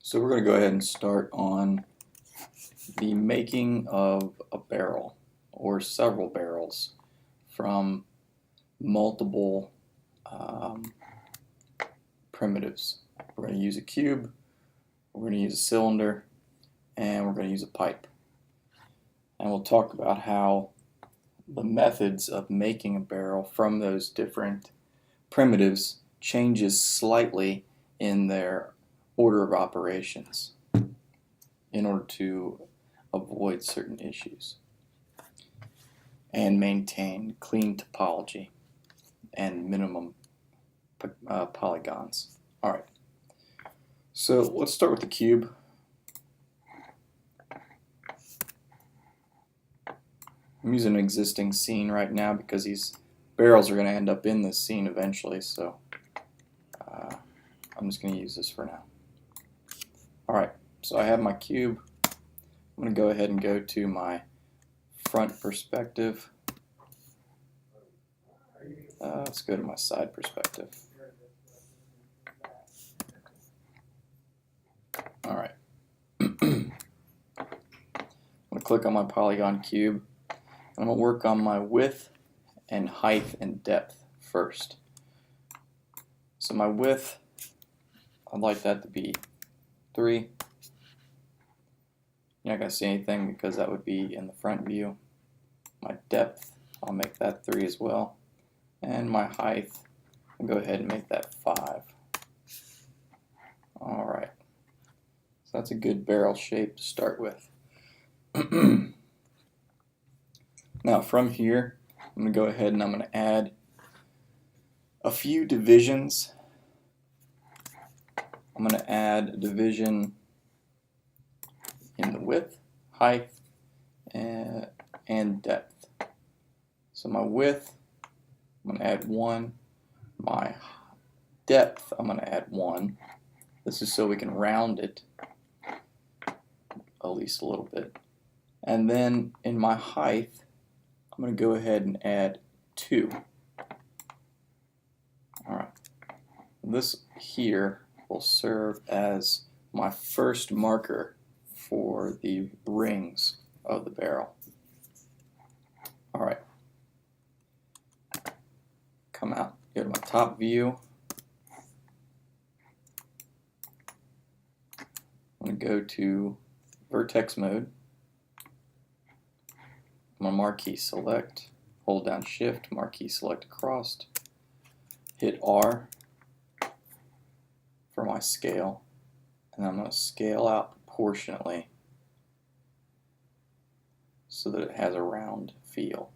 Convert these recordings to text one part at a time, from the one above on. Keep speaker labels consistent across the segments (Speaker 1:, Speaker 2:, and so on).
Speaker 1: So we're going to go ahead and start on the making of a barrel or several barrels from multiple primitives. We're going to use a cube, we're going to use a cylinder, and we're going to use a pipe. And we'll talk about how the methods of making a barrel from those different primitives changes slightly in their order of operations in order to avoid certain issues and maintain clean topology and minimum polygons. Alright, so let's start with the cube. I'm using an existing scene right now because these barrels are going to end up in this scene eventually, so I'm just going to use this for now. Alright, so I have my cube. I'm going to go ahead and go to my front perspective. Let's go to my side perspective. Alright. I'm going to click on my polygon cube. I'm going to work on my width and height and depth first. So my width, I'd like that to be 3. You're not going to see anything because that would be in the front view. My depth, I'll make that 3 as well. And my height, I'll go ahead and make that 5. Alright, so that's a good barrel shape to start with. Now from here, I'm going to go ahead and I'm going to add a few divisions. I'm going to add a division in the width, height, and depth. So my width, I'm going to add 1. My depth, I'm going to add 1. This is so we can round it at least a little bit. And then in my height, I'm going to go ahead and add 2. Alright, this here will serve as my first marker for the rings of the barrel. Alright, come out, go to my top view. I'm going to go to vertex mode. I'm going to marquee select, hold down shift, marquee select across, hit R for my scale, and I'm going to scale out proportionately so that it has a round feel.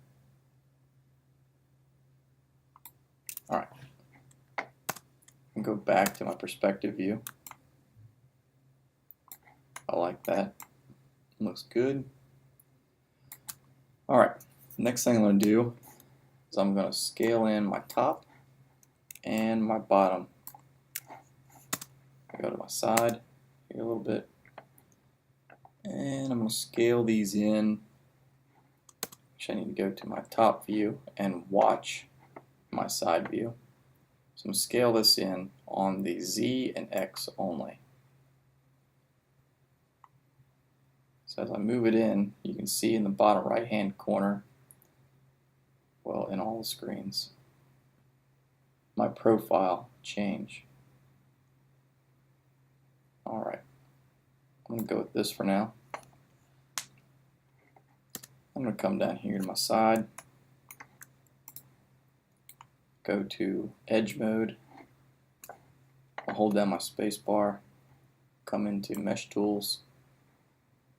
Speaker 1: Alright, and go back to my perspective view. I like that. Looks good. Alright, next thing I'm going to do is I'm going to scale in my top and my bottom. I go to my side here a little bit, and I'm going to scale these in. Actually, I need to go to my top view and watch my side view. So I'm going to scale this in on the Z and X only. So as I move it in, you can see in the bottom right hand corner, well, in all the screens, my profile change. Alright, I'm going to go with this for now. I'm going to come down here to my side, go to edge mode, I'll hold down my space bar, come into mesh tools,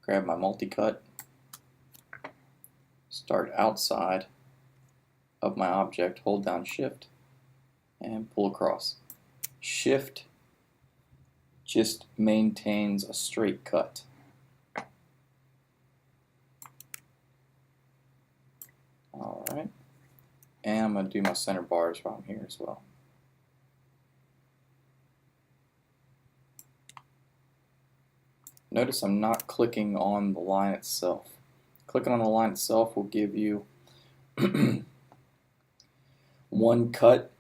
Speaker 1: grab my multi-cut, start outside of my object, hold down shift, and pull across. Shift just maintains a straight cut. Alright, and I'm going to do my center bars while I'm here as well. Notice I'm not clicking on the line itself. Clicking on the line itself will give you one cut,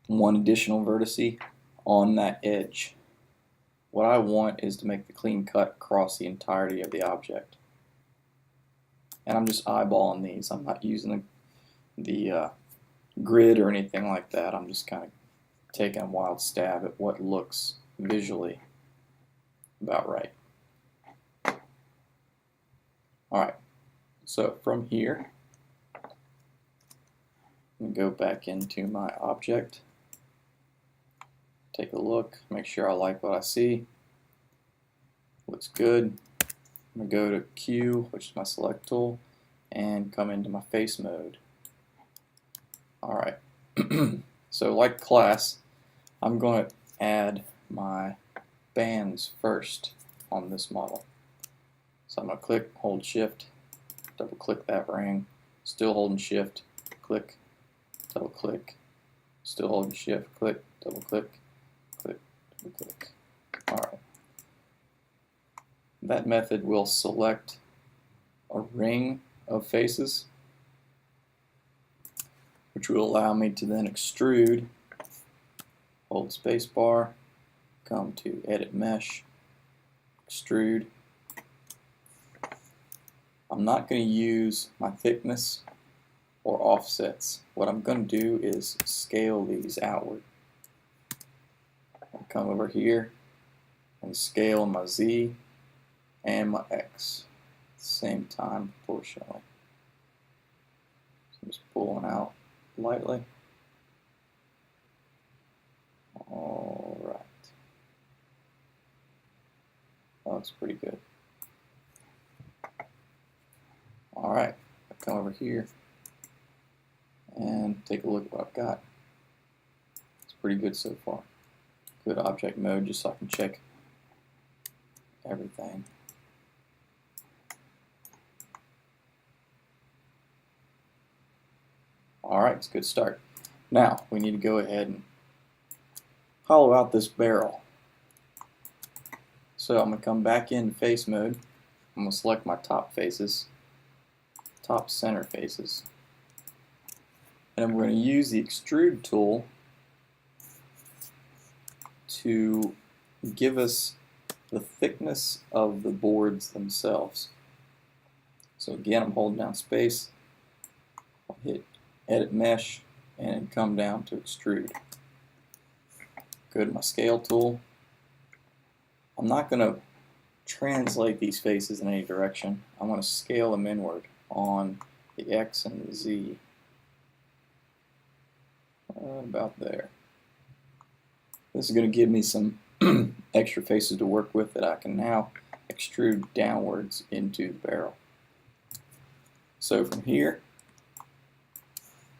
Speaker 1: one additional vertice on that edge. what I want is to make the clean cut across the entirety of the object. And I'm just eyeballing these. I'm not using the grid or anything like that. I'm just kind of taking a wild stab at what looks visually about right. Alright, so from here, I'm going to go back into my object, take a look, make sure I like what I see. Looks good. I'm going to go to Q, which is my select tool, and come into my face mode. Alright, so like class, I'm going to add my bands first on this model. So I'm going to click, hold shift, double click that ring, still holding shift, click, double click, still holding shift, click, double click, click, double click. Alright. That method will select a ring of faces, which will allow me to then extrude, hold spacebar, come to edit mesh, extrude. I'm not going to use my thickness or offsets. What I'm going to do is scale these outward. I'll come over here and scale my Z and my X at the same time proportionally. So I'm just pulling out lightly. Alright. That looks pretty good. Alright, I'll come over here and take a look at what I've got. It's pretty good so far. Good object mode just so I can check everything. Alright, it's a good start. Now, we need to go ahead and hollow out this barrel. So I'm going to come back in face mode. I'm going to select my top faces, top center faces. And we're going to use the Extrude Tool to give us the thickness of the boards themselves. So again, I'm holding down space, I'll hit edit mesh, and come down to extrude. Go to my scale tool. I'm not going to translate these faces in any direction. I'm going to scale them inward on the X and the Z. About there. This is going to give me some extra faces to work with that I can now extrude downwards into the barrel. So from here,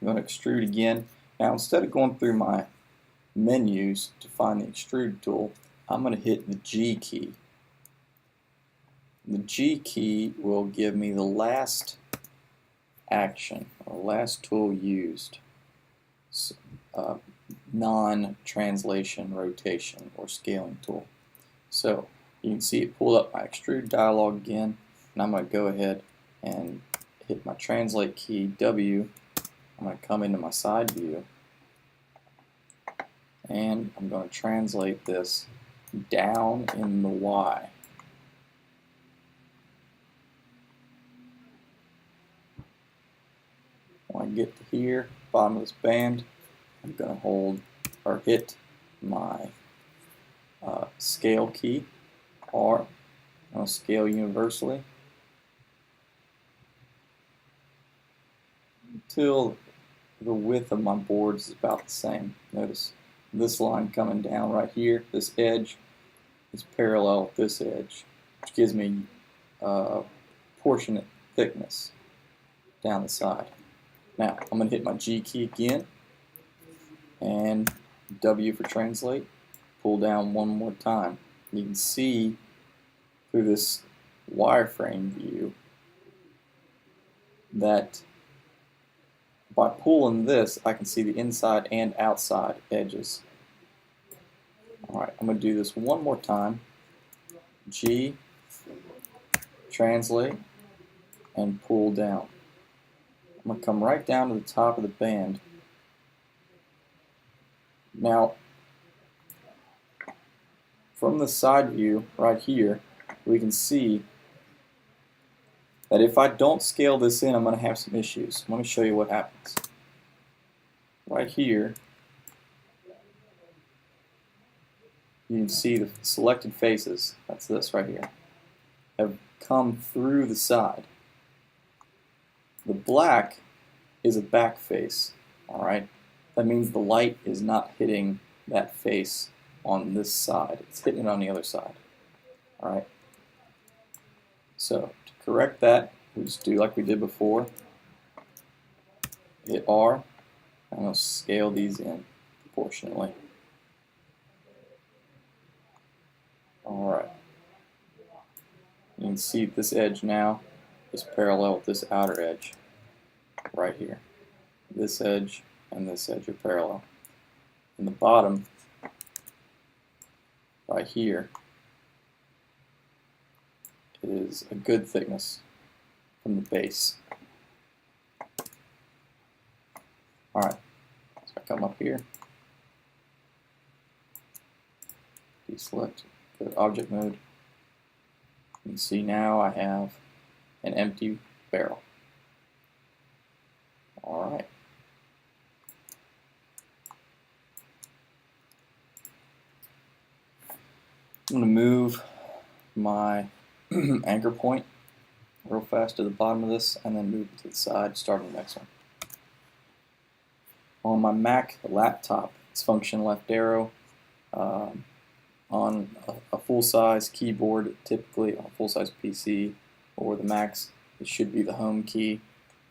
Speaker 1: I'm going to extrude again. Now instead of going through my menus to find the Extrude tool, I'm going to hit the G key. The G key will give me the last action, or last tool used. Non-translation, rotation, or scaling tool. So you can see it pulled up my extrude dialog again, and I'm going to go ahead and hit my translate key W. I'm going to come into my side view, and I'm going to translate this down in the Y. When I get to here, bottom of this band, I'm going to hold or hit my scale key, R. I'll scale universally until the width of my boards is about the same. Notice this line coming down right here, this edge is parallel with this edge, which gives me proportionate thickness down the side. Now I'm going to hit my G key again and W for translate, pull down one more time. You can see through this wireframe view that by pulling this I can see the inside and outside edges. Alright, I'm going to do this one more time. G, translate, and pull down. I'm going to come right down to the top of the band. Now, from the side view right here, we can see that if I don't scale this in, I'm going to have some issues. Let me show you what happens. Right here, you can see the selected faces, that's this right here, have come through the side. The black is a back face, alright? That means the light is not hitting that face on this side. It's hitting it on the other side. Alright? So, to correct that, we just do like we did before. Hit R, and I'll scale these in proportionately. Alright. You can see this edge now is parallel with this outer edge right here. This edge and this edge are parallel. And the bottom right here is a good thickness from the base. Alright, so I come up here, deselect, go to object mode. You can see now I have an empty barrel. Alright. I'm going to move my anchor point real fast to the bottom of this and then move it to the side, start on the next one. On my Mac laptop, it's function left arrow. On a full-size keyboard, typically on a full-size PC or the Macs, it should be the home key.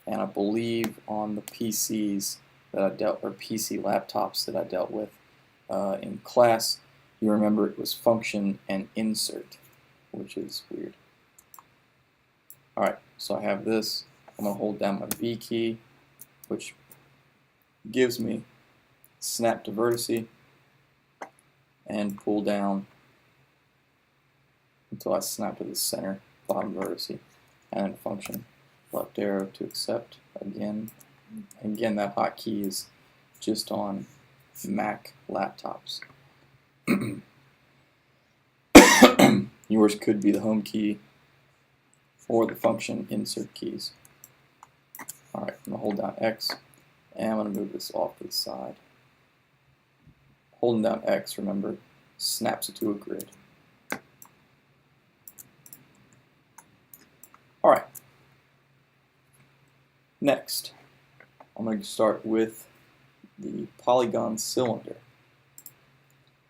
Speaker 1: And I believe on the PCs that I dealt, or PC laptops that I dealt with in class, you remember it was function and insert, which is weird. Alright, so I have this. I'm going to hold down my V key, which gives me snap to vertice, and pull down until I snap to the center bottom vertice, and then function left arrow to accept. Again, that hotkey is just on Mac laptops. Yours could be the home key or the function insert keys. Alright, I'm going to hold down X, and I'm going to move this off to the side. Holding down X, remember, snaps it to a grid. Alright. Next, I'm going to start with the Polygon Cylinder.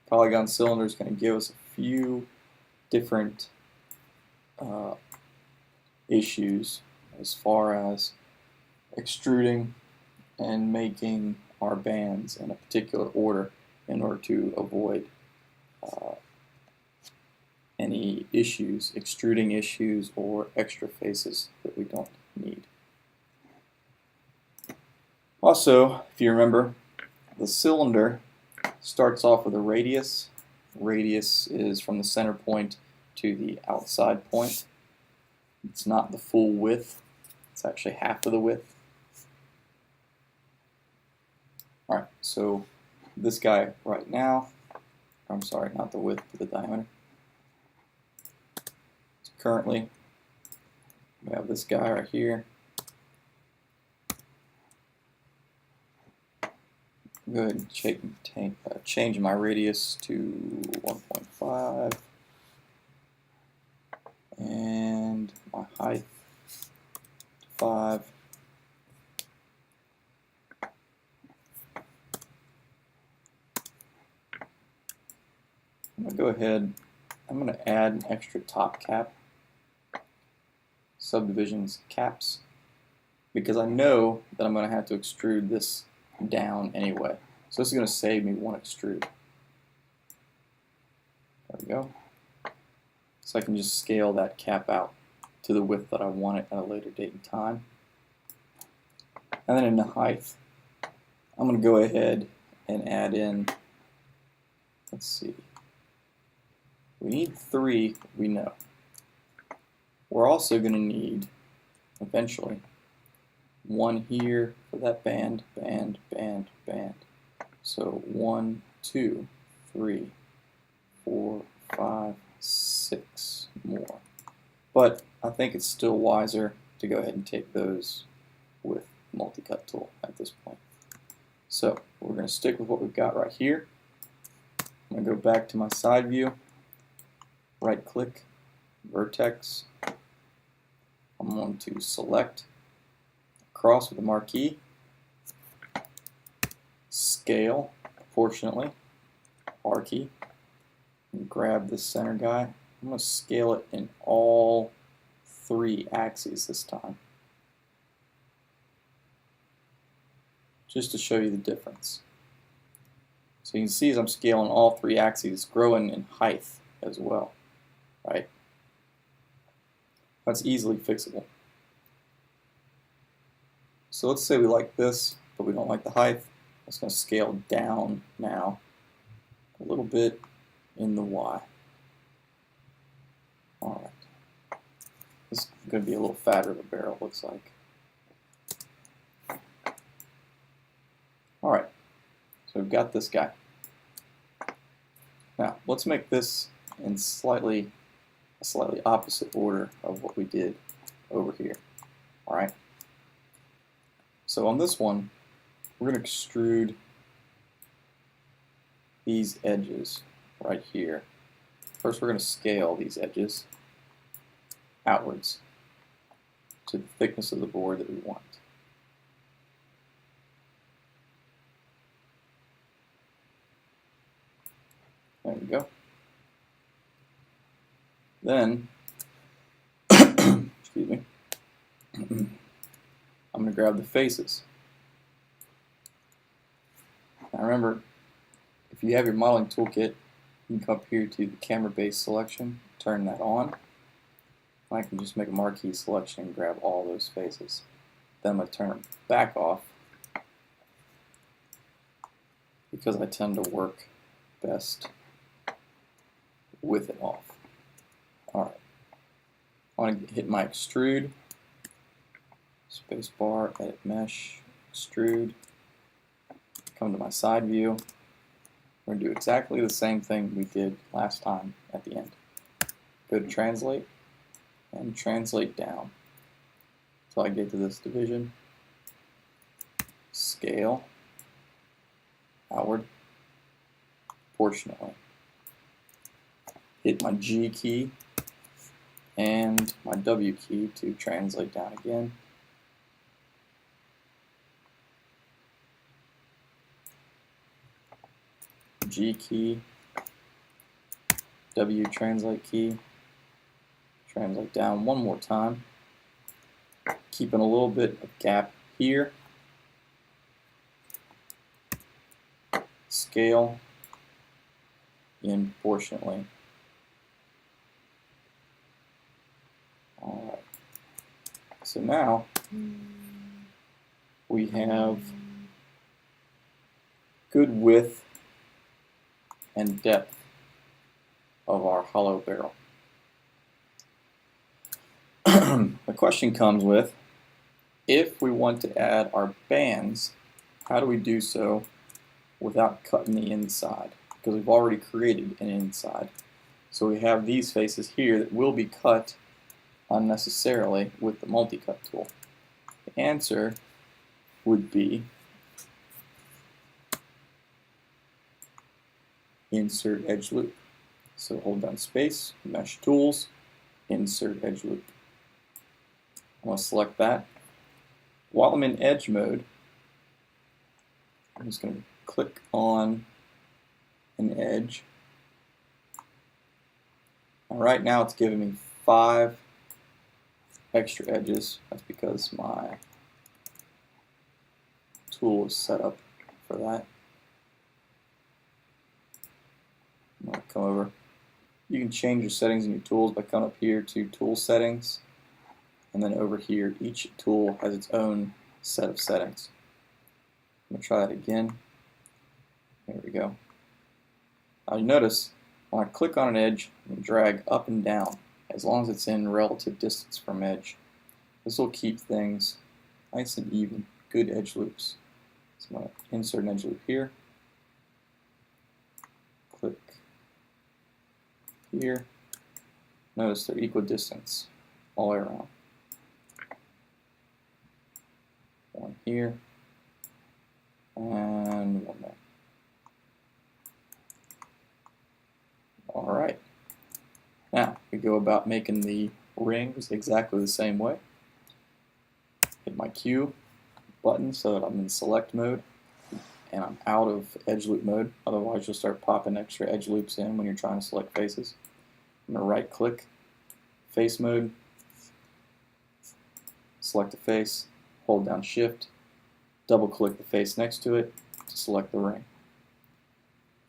Speaker 1: Polygon Cylinder is going to give us a few different issues as far as extruding and making our bands in a particular order in order to avoid any issues, extruding issues, or extra faces that we don't need. Also, if you remember, the cylinder starts off with a radius. Radius is from the center point to the outside point. It's not the full width, it's actually half of the width. Alright, so this guy right now, I'm sorry, not the width, but the diameter. So currently, we have this guy right here. Go ahead and change my radius to 1.5 and my height to 5. I'm going to go ahead, I'm going to add an extra top cap, subdivisions caps, because I know that I'm going to have to extrude this down anyway. So this is going to save me one extrude. There we go. So I can just scale that cap out to the width that I want it at a later date and time. And then in the height, I'm going to go ahead and add in, let's see, we need 3, we know. We're also going to need, eventually, 1 here for that band, band, band, band. So 1, 2, 3, 4, 5, 6 more. But I think it's still wiser to go ahead and take those with the multi-cut tool at this point. So we're going to stick with what we've got right here. I'm going to go back to my side view, right click, vertex. I'm going to select across with the marquee, scale proportionately, R key, and grab this center guy. I'm going to scale it in all 3 axes this time, just to show you the difference. So you can see as I'm scaling all 3 axes, it's growing in height as well, right? That's easily fixable. So let's say we like this, but we don't like the height. It's going to scale down now a little bit in the Y. Alright. This is going to be a little fatter of a barrel, looks like. Alright, so we've got this guy. Now, let's make this in a slightly opposite order of what we did over here. Alright? So on this one, we're going to extrude these edges right here. First, we're going to scale these edges outwards to the thickness of the board that we want. There we go. Then, excuse me, I'm going to grab the faces. Now remember, if you have your modeling toolkit, you can come up here to the camera base selection, turn that on. I can just make a marquee selection and grab all those faces. Then I'm going to turn them back off because I tend to work best with it off. Alright, I want to hit my extrude, space bar, edit mesh, extrude, come to my side view. We're going to do exactly the same thing we did last time at the end. Go to translate and translate down until I get to this division. Scale outward proportionately. Hit my G key and my W key to translate down again. G key, W translate key, translate down one more time, keeping a little bit of gap here, scale in proportionately. Alright, so now we have good width and depth of our hollow barrel. The question comes with, if we want to add our bands, how do we do so without cutting the inside? Because we've already created an inside. So we have these faces here that will be cut unnecessarily with the multi-cut tool. The answer would be insert edge loop. So hold down space, mesh tools, insert edge loop. I'm going to select that. While I'm in edge mode, I'm just going to click on an edge. And right now it's giving me 5 extra edges. That's because my tool is set up for that. I'm going to come over. You can change your settings in your tools by coming up here to Tool Settings, and then over here each tool has its own set of settings. I'm going to try that again. There we go. Now you notice when I click on an edge and drag up and down, as long as it's in relative distance from edge, this will keep things nice and even, good edge loops. So I'm going to insert an edge loop here, click, here. Notice they're equidistant all the way around. One here, and one there. Alright. Now, we go about making the rings exactly the same way. Hit my Q button so that I'm in select mode, and I'm out of edge loop mode. Otherwise, you'll start popping extra edge loops in when you're trying to select faces. I'm going to right click, face mode, select a face, hold down shift, double click the face next to it to select the ring.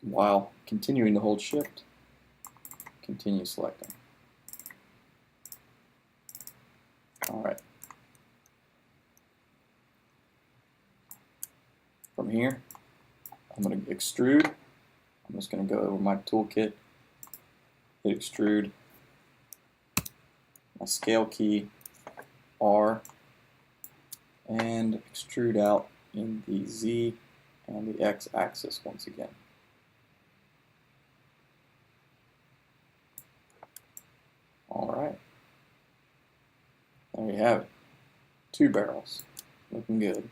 Speaker 1: While continuing to hold shift, continue selecting. Alright. From here, I'm going to extrude. I'm just going to go over my toolkit, hit extrude, my scale key, R, and extrude out in the Z and the X axis once again. Alright. There you have it. 2 barrels. Looking good.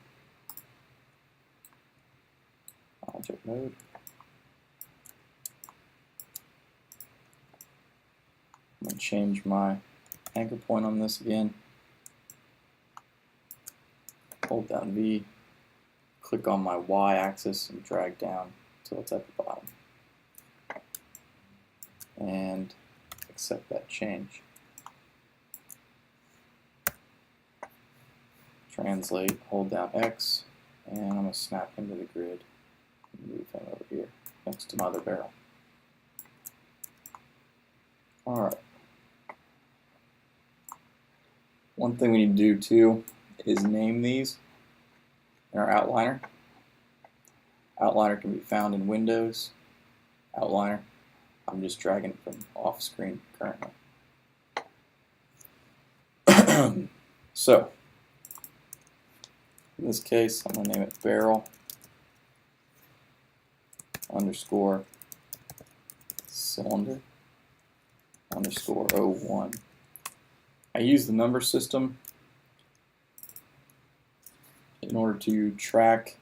Speaker 1: Object mode. I'm going to change my anchor point on this again. Hold down V, click on my Y axis and drag down until it's at the bottom. And accept that change. Translate, hold down X, and I'm going to snap into the grid and move him over here next to my other barrel. Alright. One thing we need to do too is name these in our outliner. Outliner can be found in Windows, Outliner. I'm just dragging it from off screen currently. So, in this case, I'm going to name it barrel underscore cylinder underscore 01. I use the number system in order to track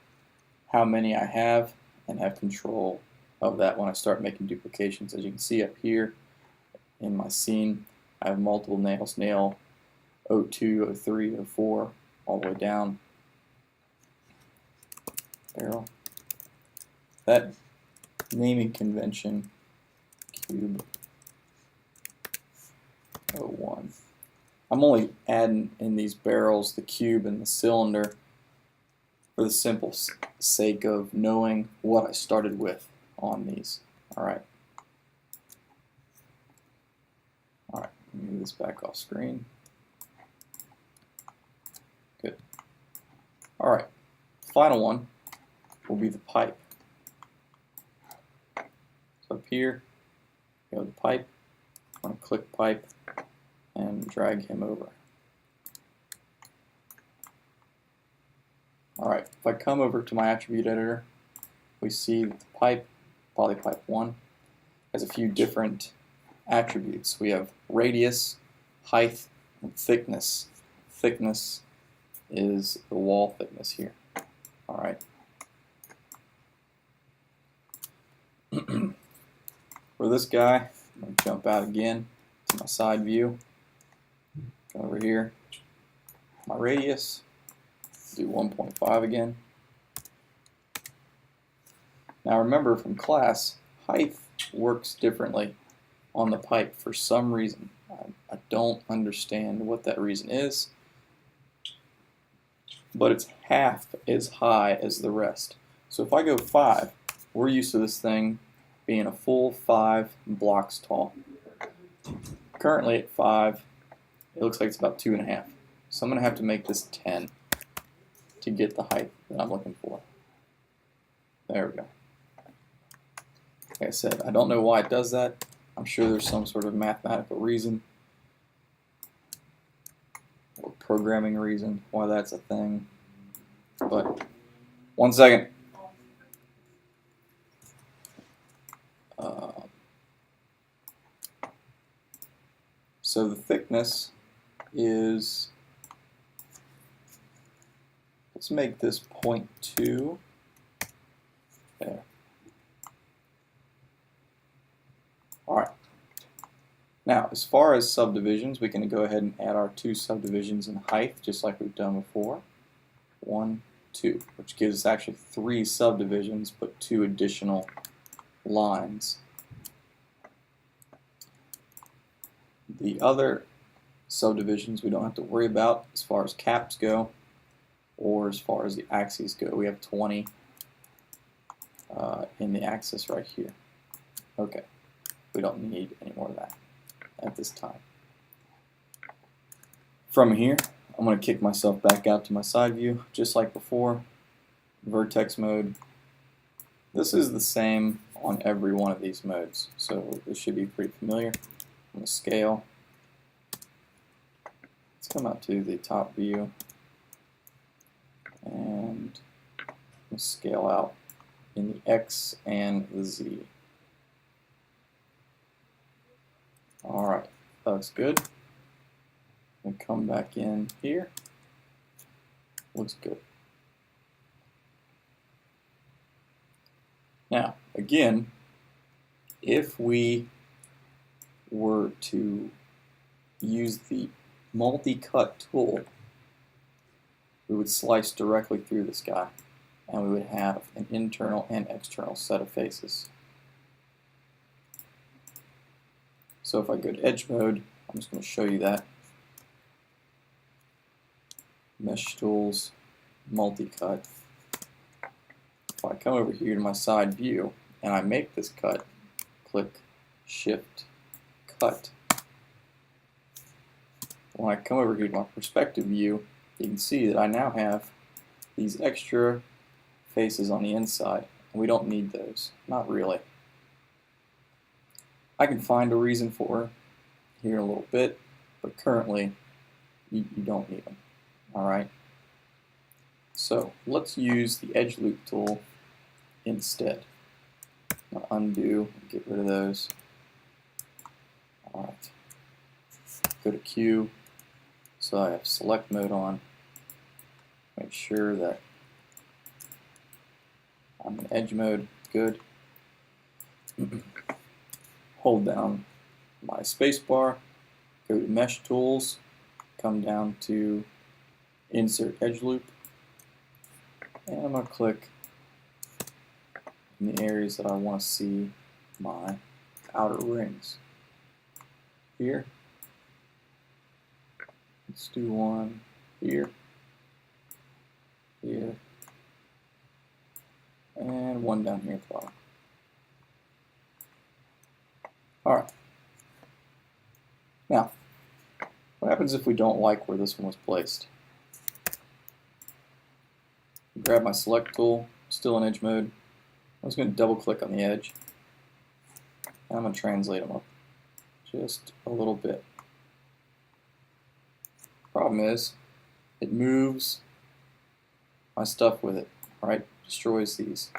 Speaker 1: how many I have and have control of that when I start making duplications. As you can see up here in my scene, I have multiple nails, nail 02, 03, 04, all the way down. Barrel. That naming convention, cube 01. I'm only adding in these barrels the cube and the cylinder for the simple sake of knowing what I started with on these. Alright. Alright, move this back off screen. Good. Alright, final one will be the pipe. So up here, go to the pipe. I'm going to click pipe and drag him over. Alright, if I come over to my attribute editor, we see that the pipe, polypipe 1, has a few different attributes. We have radius, height, and thickness. Thickness is the wall thickness here. Alright. For this guy, I'm going to jump out again to my side view. Go over here, my radius, do 1.5 again. Now remember from class, height works differently on the pipe for some reason. I don't understand what that reason is, but it's half as high as the rest. So if I go 5, we're used to this thing being a full 5 blocks tall. Currently at 5, it looks like it's about 2.5. So I'm going to have to make this 10 to get the height that I'm looking for. There we go. Like I said, I don't know why it does that. I'm sure there's some sort of mathematical reason or programming reason why that's a thing. But 1 second. So the thickness is, let's make this 0.2 there. Alright. Now, as far as subdivisions, we can go ahead and add our 2 subdivisions in height, just like we've done before. 1, 2, which gives us actually 3 subdivisions, but 2 additional lines. The other subdivisions we don't have to worry about as far as caps go, or as far as the axes go. We have 20 in the axis right here. Okay, we don't need any more of that at this time. From here, I'm going to kick myself back out to my side view, just like before. Vertex mode. This is the same on every one of these modes, so this should be pretty familiar. I'm going to scale. Let's come out to the top view, and I'm going to scale out in the X and the Z. Alright, that looks good. We come back in here. Looks good. Now, again, if we were to use the multi-cut tool, we would slice directly through this guy, and we would have an internal and external set of faces. So if I go to edge mode, I'm just going to show you that. Mesh tools, multi-cut. If I come over here to my side view and I make this cut, click Shift Cut. When I come over here to my perspective view, you can see that I now have these extra faces on the inside, and we don't need those. Not really. I can find a reason for here in a little bit, but currently you don't need them. Alright, so let's use the edge loop tool instead. I'll undo, get rid of those. Alright, go to Q, so I have select mode on. Make sure that I'm in edge mode, good. Hold down my spacebar, go to mesh tools, come down to insert edge loop, and I'm going to click in the areas that I want to see my outer rings. Here, let's do one here, here, and one down here at the bottom. Alright, now what happens if we don't like where this one was placed? Grab my select tool, still in edge mode. I'm just going to double click on the edge, and I'm going to translate them up just a little bit. Problem is, it moves my stuff with it, right? Destroys these.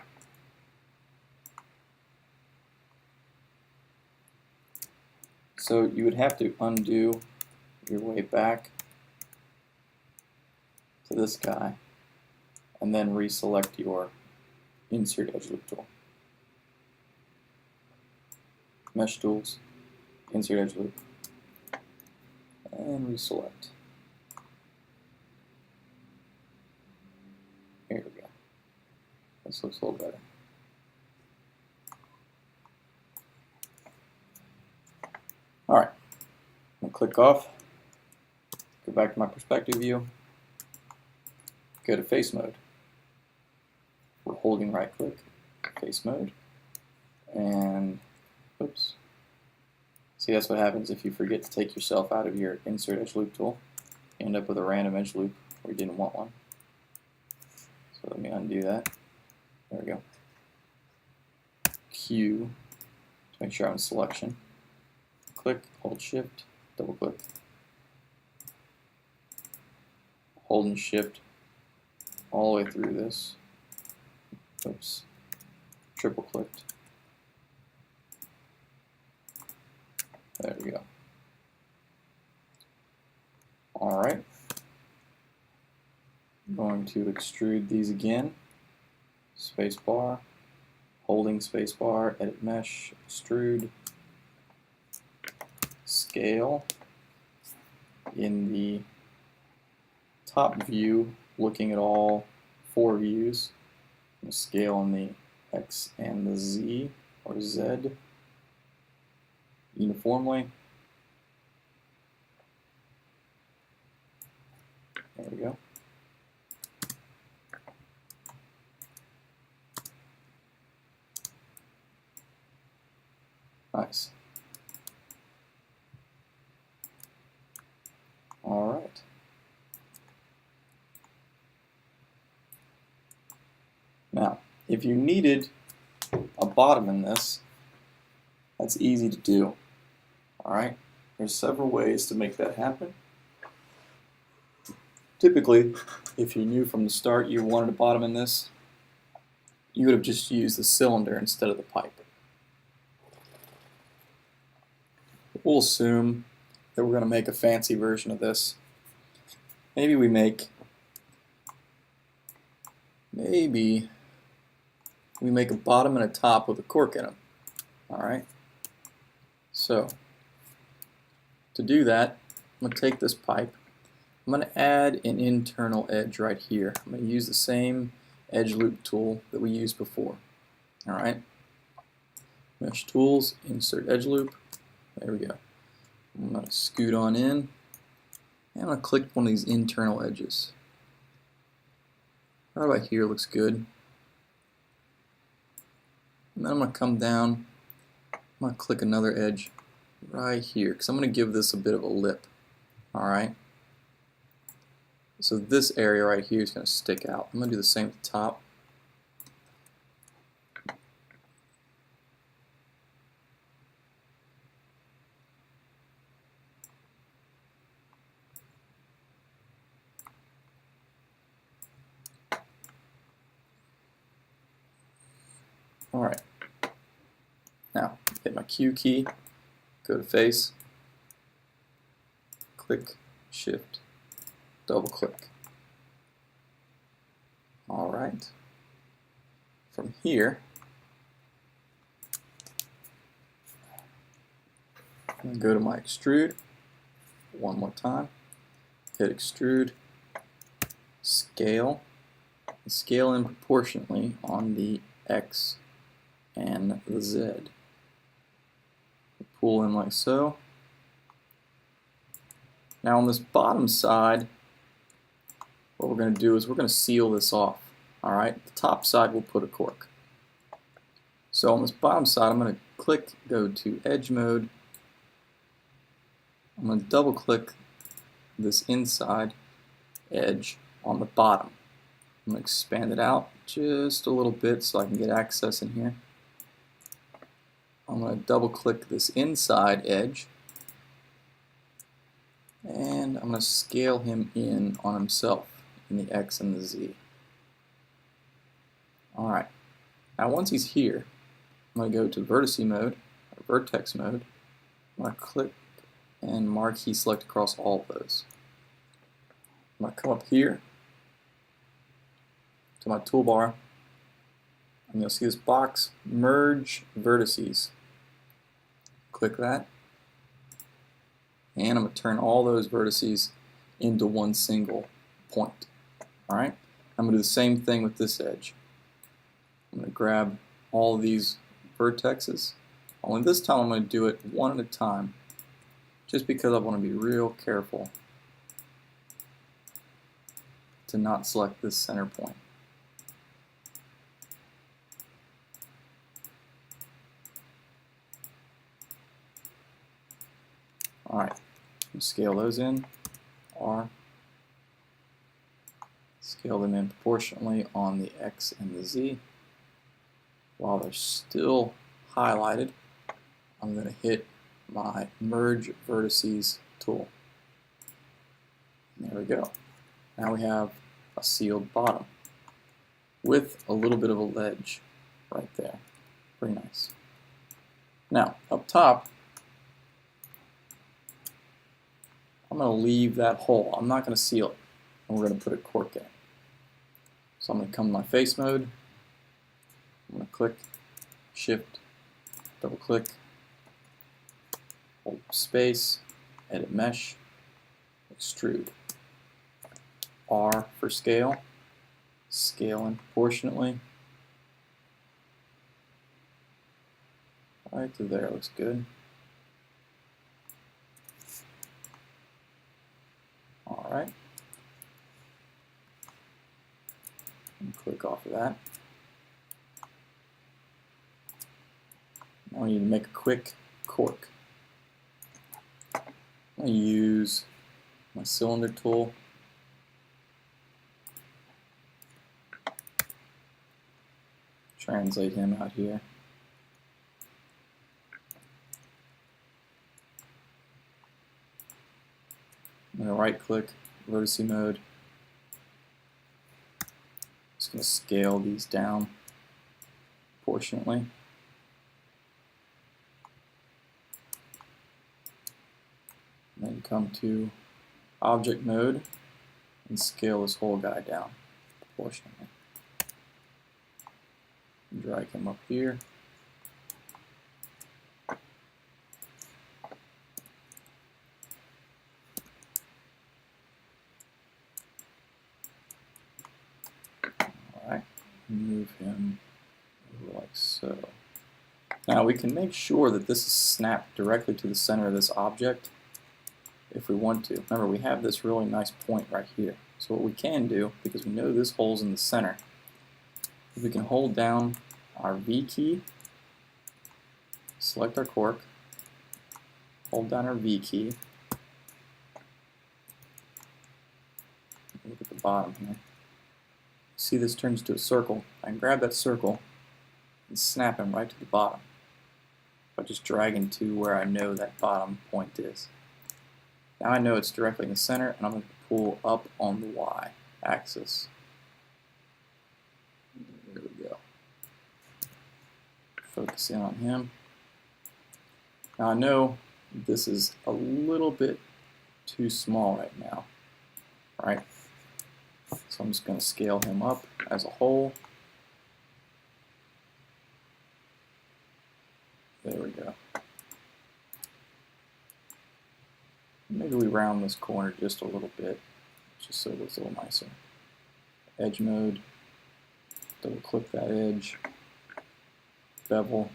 Speaker 1: So you would have to undo your way back to this guy, and then reselect your insert edge loop tool. Mesh tools, insert edge loop, and reselect. Here we go. This looks a little better. Alright, I'm going to click off, go back to my perspective view, go to face mode. We're holding right click, face mode, and oops. See, that's what happens if you forget to take yourself out of your insert edge loop tool. You end up with a random edge loop where you didn't want one. So let me undo that. There we go. Q to make sure I'm in selection. Click, hold shift, double click. Hold and shift all the way through this. Oops. Triple clicked. There we go. to extrude these again. Spacebar, holding spacebar, edit mesh, extrude, scale. In the top view, looking at all 4 views, scale on the X and the Z or Z uniformly. There we go. Nice. All right. Now, if you needed a bottom in this, that's easy to do. All right. There's several ways to make that happen. Typically, if you knew from the start you wanted a bottom in this, you would have just used the cylinder instead of the pipe. We'll assume that we're going to make a fancy version of this. Maybe we make a bottom and a top with a cork in them. Alright? So, to do that, I'm going to take this pipe. I'm going to add an internal edge right here. I'm going to use the same edge loop tool that we used before. Alright? Mesh tools, insert edge loop. There we go. I'm going to scoot on in, and I'm going to click one of these internal edges. Right about here looks good. And then I'm going to come down, I'm going to click another edge right here, because I'm going to give this a bit of a lip. Alright? So this area right here is going to stick out. I'm going to do the same at the top. Alright, now hit my Q key, go to face, click, shift, double click. Alright, from here, I'm going to go to my extrude one more time, hit extrude, scale, and scale in proportionately on the X and the Z. Pull in like so. Now on this bottom side, what we're going to do is we're going to seal this off. Alright, the top side we'll put a cork. So on this bottom side I'm going to click, go to edge mode. I'm going to double click this inside edge on the bottom. I'm going to expand it out just a little bit so I can get access in here. I'm going to double click this inside edge, and I'm going to scale him in on himself in the X and the Z. Alright, now once he's here, I'm going to go to vertex mode, or vertex mode. I'm going to click and marquee select across all of those. I'm going to come up here to my toolbar, and you'll see this box, Merge Vertices. Click that, and I'm going to turn all those vertices into one single point. Alright, I'm going to do the same thing with this edge. I'm going to grab all of these vertexes, only this time I'm going to do it one at a time, just because I want to be real careful to not select this center point. Alright, scale those in, R, scale them in proportionally on the X and the Z. While they're still highlighted, I'm going to hit my Merge Vertices tool. And there we go. Now we have a sealed bottom with a little bit of a ledge right there. Pretty nice. Now, up top, I'm going to leave that hole. I'm not going to seal it. And we're going to put a cork in. So I'm going to come to my face mode. I'm going to click, shift, double click, hold space, edit mesh, extrude. R for scale, scale in proportionately. Right to there looks good. Alright. Click off of that. Now I need to make a quick cork. I'm going to use my cylinder tool. Translate him out here. I'm going to right click, vertice mode. Just going to scale these down proportionately. And then come to object mode and scale this whole guy down proportionately. Drag him up here. Alright, move him over like so. Now we can make sure that this is snapped directly to the center of this object if we want to. Remember, we have this really nice point right here. So what we can do, because we know this hole's in the center, is we can hold down our V key, select our cork, hold down our V key, look at the bottom here. See, this turns to a circle. I can grab that circle and snap him right to the bottom by just dragging to where I know that bottom point is. Now I know it's directly in the center, and I'm going to pull up on the Y axis. There we go. Focus in on him. Now I know this is a little bit too small right now, right? So I'm just going to scale him up as a whole. There we go. Maybe we round this corner just a little bit, just so it looks a little nicer. Edge mode, double click that edge, bevel,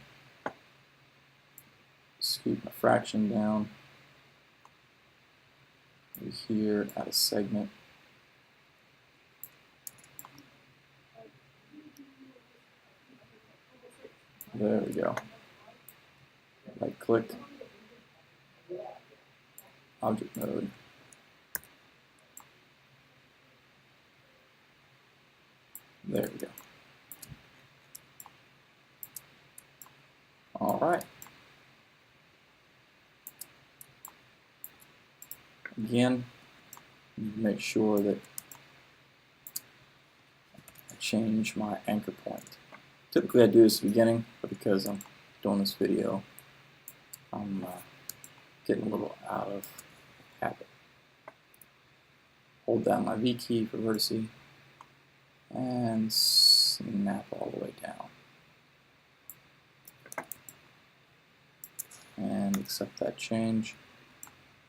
Speaker 1: scoot my fraction down, over here, add a segment. There we go. Right click, object mode. There we go. All right. Again, make sure that I change my anchor point. Typically I do this at the beginning, but because I'm doing this video, I'm getting a little out of habit. Hold down my V key for vertice and snap all the way down. And accept that change.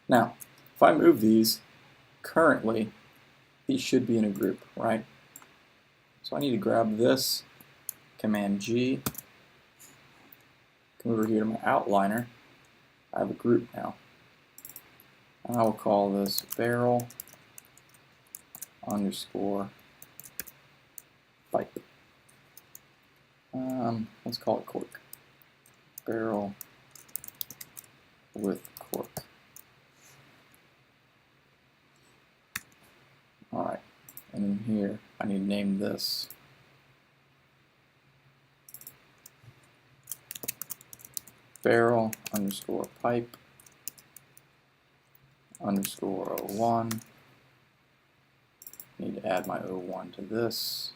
Speaker 1: Now, if I move these, currently these should be in a group, right? So I need to grab this, Command G, come over here to my outliner. I have a group now. And I will call this barrel underscore pipe. Let's call it cork. Barrel with cork. Alright, and in here I need to name this barrel underscore pipe underscore 01. Need to add my 01 to this.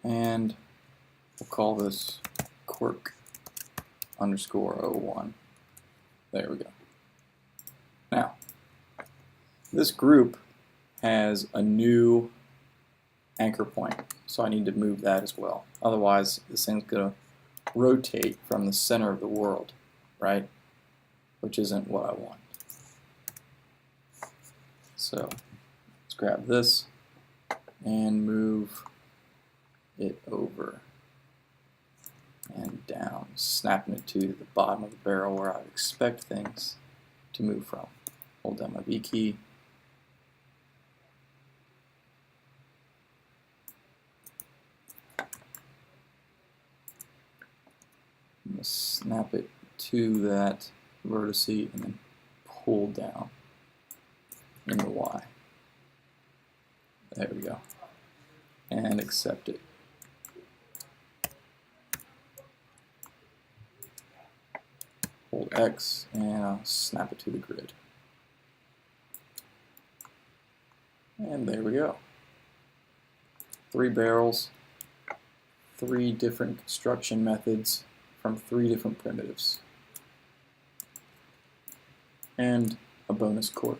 Speaker 1: And we'll call this cork underscore 01. There we go. Now, This group has a new anchor point, so I need to move that as well. Otherwise, this thing's going to rotate from the center of the world, right? Which isn't what I want. So let's grab this and move it over and down, snapping it to the bottom of the barrel where I would expect things to move from. Hold down my V key. I'm going to snap it to that vertex and then pull down in the Y. There we go. And accept it. Hold X and I'll snap it to the grid. And there we go. 3 barrels, 3 different construction methods from 3 different primitives. And a bonus cork.